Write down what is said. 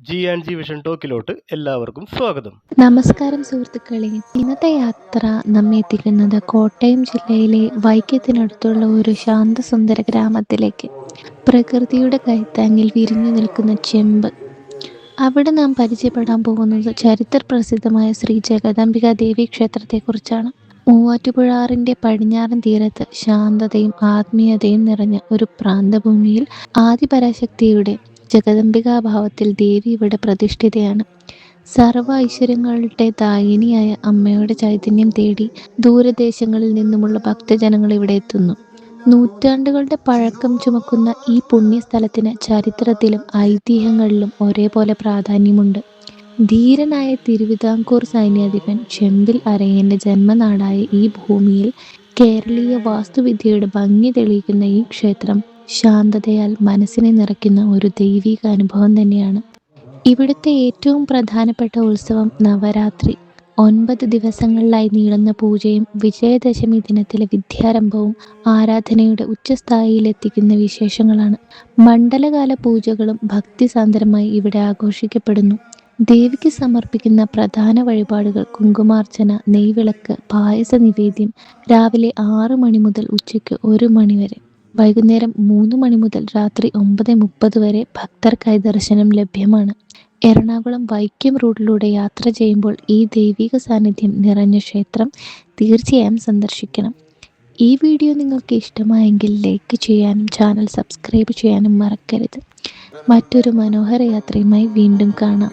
G and G vision ടോക്കിലോട്ട് എല്ലാവർക്കും സ്വാഗതം. നമസ്കാരം സുഹൃത്തുക്കളെ. ഇന്നത്തെ യാത്ര നമ്മെ എത്തിക്കുന്നത് കോട്ടയം ജില്ലയിലെ വൈക്കത്തിനടുത്തുള്ള ഒരു ശാന്തസുന്ദര ഗ്രാമത്തിലേക്ക്. പ്രകൃതിയുടെ കൈത്താങ്ങിൽ വിരിഞ്ഞു നിൽക്കുന്ന ചെമ്പ്. അവിടെ നാം പരിചയപ്പെടാൻ പോകുന്നത് ചരിത്ര പ്രസിദ്ധമായ ശ്രീ ജഗദംബിക ദേവി ക്ഷേത്രത്തെക്കുറിച്ചാണ്. മൂവാറ്റുപുഴാറിന്റെ പടിഞ്ഞാറൻ തീരത്ത് ശാന്തതയും ആത്മീയതയും നിറഞ്ഞ ഒരു പ്രാന്തഭൂമിയിൽ ആദിപരാശക്തിയുടെ ജഗദംബികാഭാവത്തിൽ ദേവി ഇവിടെ പ്രതിഷ്ഠിതയാണ്. സർവ ഐശ്വര്യങ്ങളുടെ ദായിനിയായ അമ്മയുടെ ചൈതന്യം തേടി ദൂരദേശങ്ങളിൽ നിന്നുമുള്ള ഭക്തജനങ്ങൾ ഇവിടെ എത്തുന്നു. നൂറ്റാണ്ടുകളുടെ പഴക്കം ചുമക്കുന്ന ഈ പുണ്യസ്ഥലത്തിന് ചരിത്രത്തിലും ഐതിഹ്യങ്ങളിലും ഒരേപോലെ പ്രാധാന്യമുണ്ട്. ധീരനായ തിരുവിതാംകൂർ സൈന്യാധിപൻ ചെമ്പിൽ അരയന്റെ ജന്മനാടായ ഈ ഭൂമിയിൽ കേരളീയ വാസ്തുവിദ്യയുടെ ഭംഗി തെളിയിക്കുന്ന ഈ ക്ഷേത്രം ശാന്തതയാൽ മനസ്സിനെ നിറയ്ക്കുന്ന ഒരു ദൈവിക അനുഭവം തന്നെയാണ്. ഇവിടുത്തെ ഏറ്റവും പ്രധാനപ്പെട്ട ഉത്സവം നവരാത്രി. 9 ദിവസങ്ങളിലായി നീളുന്ന പൂജയും വിജയദശമി ദിനത്തിലെ വിദ്യാരംഭവും ആരാധനയുടെ ഉച്ചസ്ഥായിയിലെത്തിക്കുന്ന വിശേഷങ്ങളാണ്. മണ്ഡലകാല പൂജകളും ഭക്തിസാന്ദ്രമായി ഇവിടെ ആഘോഷിക്കപ്പെടുന്നു. ദേവിക്ക് സമർപ്പിക്കുന്ന പ്രധാന വഴിപാടുകൾ കുങ്കുമാർച്ചന, നെയ്വിളക്ക്, പായസ നിവേദ്യം. രാവിലെ 6 മണി മുതൽ ഉച്ചയ്ക്ക് 1 മണി വരെ, വൈകുന്നേരം 3 മണി മുതൽ രാത്രി 9:30 വരെ ഭക്തർക്കായി ദർശനം ലഭ്യമാണ്. എറണാകുളം വൈക്കം റൂട്ടിലൂടെ യാത്ര ചെയ്യുമ്പോൾ ഈ ദൈവിക സാന്നിധ്യം നിറഞ്ഞ ക്ഷേത്രം തീർച്ചയായും സന്ദർശിക്കണം. ഈ വീഡിയോ നിങ്ങൾക്ക് ഇഷ്ടമായെങ്കിൽ ലൈക്ക് ചെയ്യാനും ചാനൽ സബ്സ്ക്രൈബ് ചെയ്യാനും മറക്കരുത്. മറ്റൊരു മനോഹര യാത്രയുമായി വീണ്ടും കാണാം.